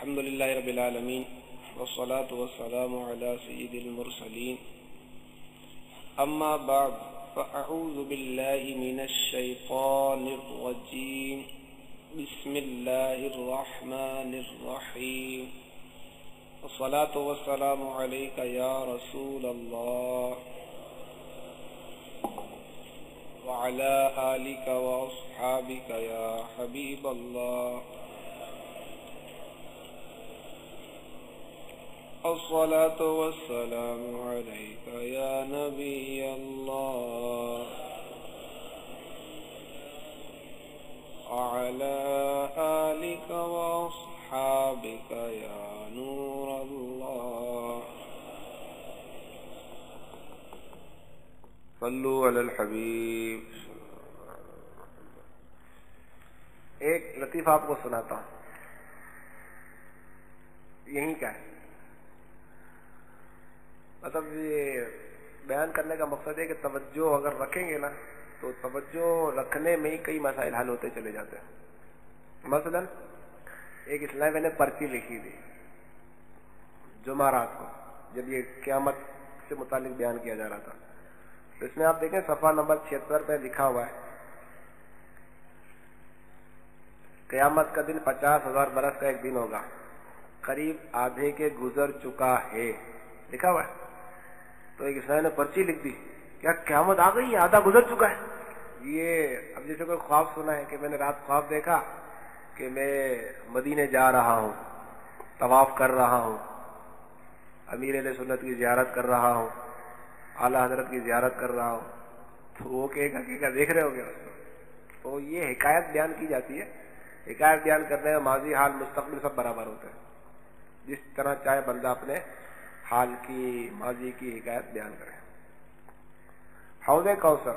الحمد لله رب العالمين والصلاة والسلام على سيد المرسلين أما بعد فأعوذ بالله من الشيطان الرجيم بسم الله الرحمن الرحيم والصلاة والسلام عليك يا رسول الله وعلى آلك وأصحابك يا حبيب الله الصلاة والسلام عليك يا نبي الله وعلى آلك وأصحابك يا نور الله صلوا علی الحبیب. ایک لطیفہ آپ کو سناتا ہوں. یہی کیا ہے مطلب یہ بیان کرنے کا مقصد ہے کہ توجہ اگر رکھیں گے نا تو توجہ رکھنے میں ہی کئی مسائل حل ہوتے چلے جاتے ہیں. مثلا ایک اسلام میں نے پرچی لکھی تھی جمعرات کو جب یہ قیامت سے متعلق بیان کیا جا رہا تھا. تو اس میں آپ دیکھیں صفحہ نمبر 76 پہ لکھا ہوا ہے قیامت کا دن 50,000 برس کا ایک دن ہوگا، قریب آدھے کے گزر چکا ہے، لکھا ہوا ہے. تو ایک اسلام نے پرچی لکھ دی کیا قیامت آ گئی ہے، آدھا گزر چکا ہے. یہ اب جیسے کوئی خواب سنا ہے کہ میں نے رات خواب دیکھا کہ میں مدینے جا رہا ہوں، طواف کر رہا ہوں، امیر علیہ سنت کی زیارت کر رہا ہوں، اعلیٰ حضرت کی زیارت کر رہا ہوں، تو وہ کہے گا دیکھ رہے ہو گے. تو یہ حکایت بیان کی جاتی ہے. حکایت بیان کرنے میں ماضی حال مستقبل سب برابر ہوتے ہیں. جس طرح چاہے بندہ اپنے حال کی ماضی کی حکایت بیان کرے. حوض کوثر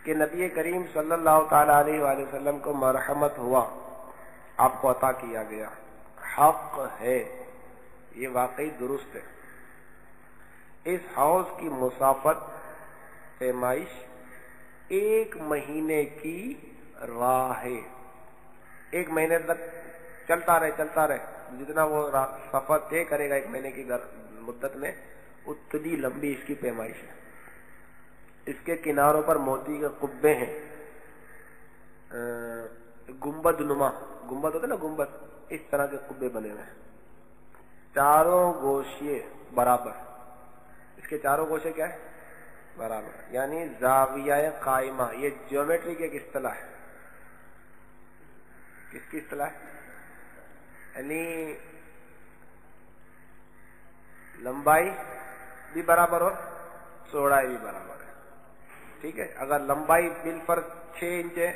کہ نبی کریم صلی اللہ تعالی علیہ وآلہ وسلم کو مرحمت ہوا، آپ کو عطا کیا گیا، حق ہے، یہ واقعی درست ہے. اس حوض کی مسافت پیمائش 1 مہینے کی راہ ہے. 1 مہینے تک چلتا رہے جتنا وہ سفر طے کرے گا 1 مہینے کی مدت میں اتنی لمبی اس کی پیمائش ہے. اس کے کناروں پر موتی کے قبے ہیں، گنبد نما، گنبد ہوتا ہے نا گنبد، اس طرح کے قبے بنے ہوئے ہیں. چاروں گوشے برابر، اس کے چاروں گوشے کیا ہے برابر، یعنی زاویہ قائمہ. یہ جیومیٹری کی ایک اصطلاح ہے. کس کی اصطلاح ہے؟ یعنی لمبائی بھی برابر اور چوڑائی بھی برابر ہے. ٹھیک ہے، اگر لمبائی بالفرض 6 انچ ہے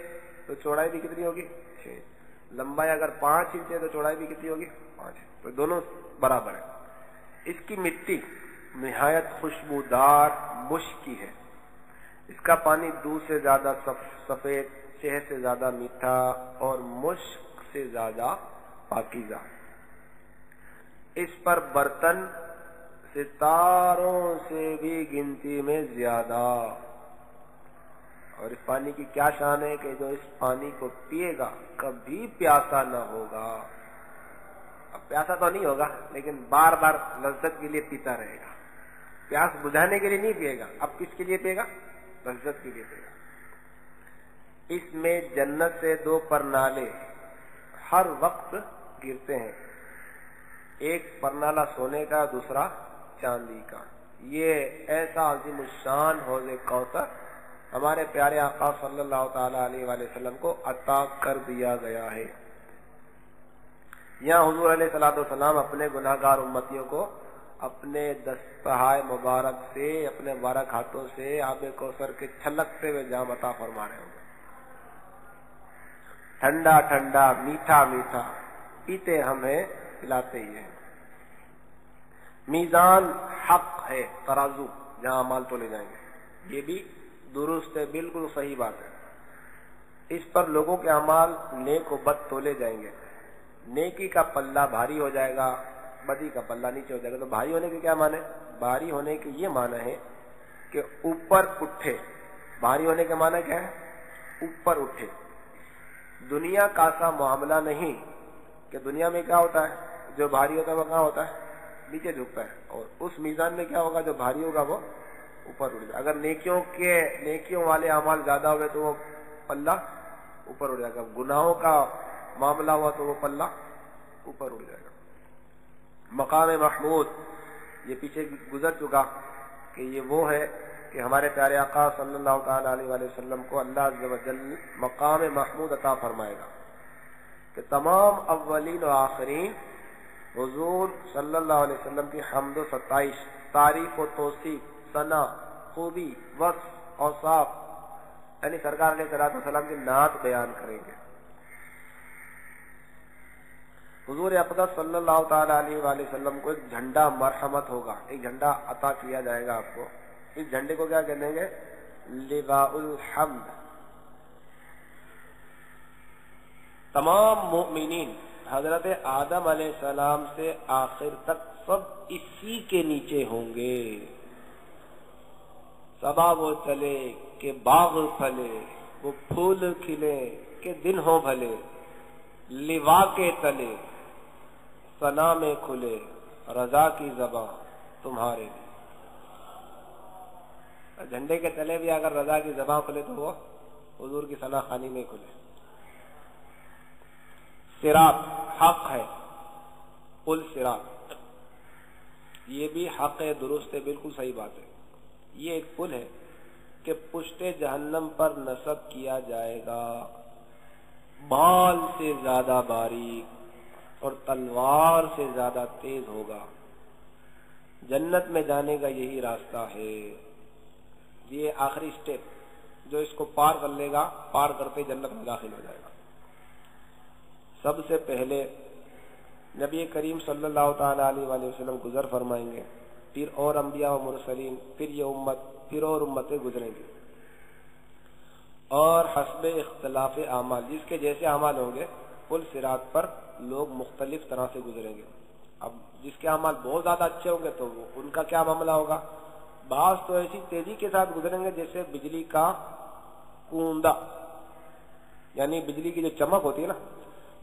تو چوڑائی بھی کتنی ہوگی 6. لمبائی اگر 5 انچ ہے تو چوڑائی بھی کتنی ہوگی 5. تو دونوں برابر ہے. اس کی مٹی نہایت خوشبودار مشک کی ہے. اس کا پانی دودھ سے زیادہ سفید، شہد سے زیادہ میٹھا اور مشک سے زیادہ پاکیزہ. اس پر برتن ستاروں سے بھی گنتی میں زیادہ. اور اس پانی کی کیا شان ہے کہ جو اس پانی کو پیے گا کبھی پیاسا نہ ہوگا. اب پیاسا تو نہیں ہوگا لیکن بار بار لذت کے لیے پیتا رہے گا. پیاس بجھانے کے لیے نہیں پیے گا، اب کس کے لیے پیے گا؟ لذت کے لیے پیے گا. اس میں جنت سے 2 پرنالے ہر وقت گرتے ہیں، ایک پرنالہ سونے کا، دوسرا چاندی کا. یہ ایسا عظیم الشان حوض کوثر ہمارے پیارے آقا صلی اللہ تعالی علیہ وآلہ وسلم کو عطا کر دیا گیا ہے. یہاں حضور علیہ الصلوۃ والسلام اپنے گناہگار امتیوں کو اپنے دستہائے مبارک سے، اپنے مبارک ہاتھوں سے آب کوثر کے چھلکتے ہوئے جام عطا فرما رہے ہوں گے. ٹھنڈا ٹھنڈا، میٹھا میٹھا، پیتے ہمیں پلاتے ہی ہیں. میزان حق ہے، ترازو جہاں اعمال تولے جائیں گے. یہ بھی درست ہے، بالکل صحیح بات ہے. اس پر لوگوں کے اعمال نیک و بد تولے جائیں گے. نیکی کا پلہ بھاری ہو جائے گا، بدی کا پلہ نیچے ہو جائے گا. تو بھاری ہونے کے کیا معنی؟ بھاری ہونے کے یہ معنی ہے کہ اوپر اٹھے. بھاری ہونے کے معنی کیا ہے؟ اوپر اٹھے. دنیا کا سا معاملہ نہیں کہ دنیا میں کیا ہوتا ہے، جو بھاری ہوتا ہے وہ کہاں ہوتا ہے، نیچے جھکتا ہے، اور اس میزان میں کیا ہوگا، جو بھاری ہوگا وہ اوپر اڑ جائے. اگر نیکیوں والے اعمال زیادہ ہوئے تو وہ پلہ اوپر اڑ جائے گا، گناہوں کا معاملہ ہوا تو وہ پلہ اوپر اڑ جائے گا. مقام محمود یہ پیچھے گزر چکا کہ یہ وہ ہے کہ ہمارے پیارے آقا صلی اللہ تعالی علیہ وآلہ وسلم کو اللہ عز و جل مقام محمود عطا فرمائے گا کہ تمام اولین و آخرین حضور صلی اللہ علیہ وسلم کی حمد و ستائش، تعریف و توصیف، ثنا، خوبی، وصف، اوصاف، یعنی سرکار علیہ الصلوۃ والسلام کی نعت بیان کریں گے. حضور اقدس صلی اللہ تعالی علیہ وآلہ وسلم کو ایک جھنڈا مرحمت ہوگا، ایک جھنڈا عطا کیا جائے گا آپ کو. اس جھنڈے کو کیا کہیں گے، لواء الحمد. تمام مومنین حضرت آدم علیہ السلام سے آخر تک سب اسی کے نیچے ہوں گے. صبا وہ چلے کہ باغ پھلے، وہ پھول کھلے کہ دن ہو بھلے، لوا کے تلے ثنا میں کھلے، رضا کی زباں تمہارے لیے. جھنڈے کے تلے بھی اگر رضا کی زباں کھلے تو وہ حضور کی ثنا خوانی میں کھلے. صراط حق ہے، پل صراط یہ بھی حق ہے، درست ہے، بالکل صحیح بات ہے. یہ ایک پل ہے کہ پشت جہنم پر نصب کیا جائے گا، بال سے زیادہ باریک اور تلوار سے زیادہ تیز ہوگا. جنت میں جانے کا یہی راستہ ہے. یہ آخری سٹیپ، جو اس کو پار کر لے گا، پار کرتے جنت میں داخل ہو جائے گا. سب سے پہلے نبی کریم صلی اللہ تعالی علیہ وآلہ وسلم گزر فرمائیں گے، پھر اور انبیاء و مرسلین، پھر یہ امت، پھر اور امتیں گزریں گی. اور حسب اختلاف اعمال، جس کے جیسے اعمال ہوں گے پل صراط پر لوگ مختلف طرح سے گزریں گے. اب جس کے اعمال بہت زیادہ اچھے ہوں گے تو ان کا کیا معاملہ ہوگا، بعض تو ایسی تیزی کے ساتھ گزریں گے جیسے بجلی کا کوندہ، یعنی بجلی کی جو چمک ہوتی ہے نا،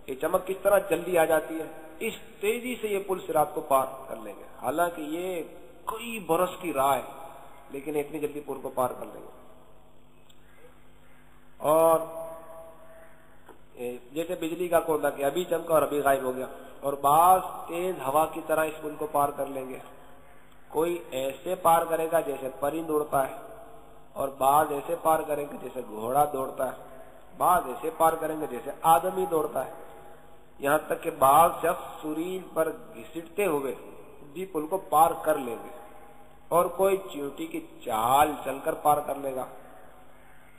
یہ چمک کس طرح جلدی آ جاتی ہے، اس تیزی سے یہ پل صراط کو پار کر لیں گے. حالانکہ یہ کئی برس کی راہ ہے لیکن اتنی جلدی پل کو پار کر لیں گے. اور جیسے بجلی کا کوندہ کہ ابھی چمکا اور ابھی غائب ہو گیا. اور بعض تیز ہوا کی طرح اس پل کو پار کر لیں گے. کوئی ایسے پار کرے گا جیسے پرند اڑتا ہے، اور بعض ایسے پار کریں گے جیسے گھوڑا دوڑتا ہے، بعض ایسے پار کریں گے جیسے آدمی دوڑتا ہے. یہاں تک کہ بعض شخص سوریل پر گھسٹتے ہوئے بھی پل کو پار کر لیں گے، اور کوئی چیونٹی کی چال چل کر پار کر لے گا.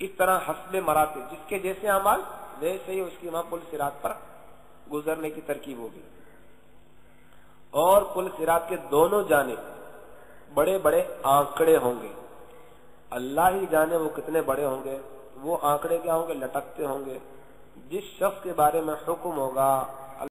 اس طرح حسب مراتب، جس کے جیسے اعمال ویسے ہی اس کی وہاں پل صراط پر گزرنے کی ترکیب ہوگی. اور پل صراط کے دونوں جانب بڑے بڑے آنکڑے ہوں گے. اللہ ہی جانے وہ کتنے بڑے ہوں گے. وہ آنکڑے کیا ہوں گے، لٹکتے ہوں گے. جس شخص کے بارے میں حکم ہوگا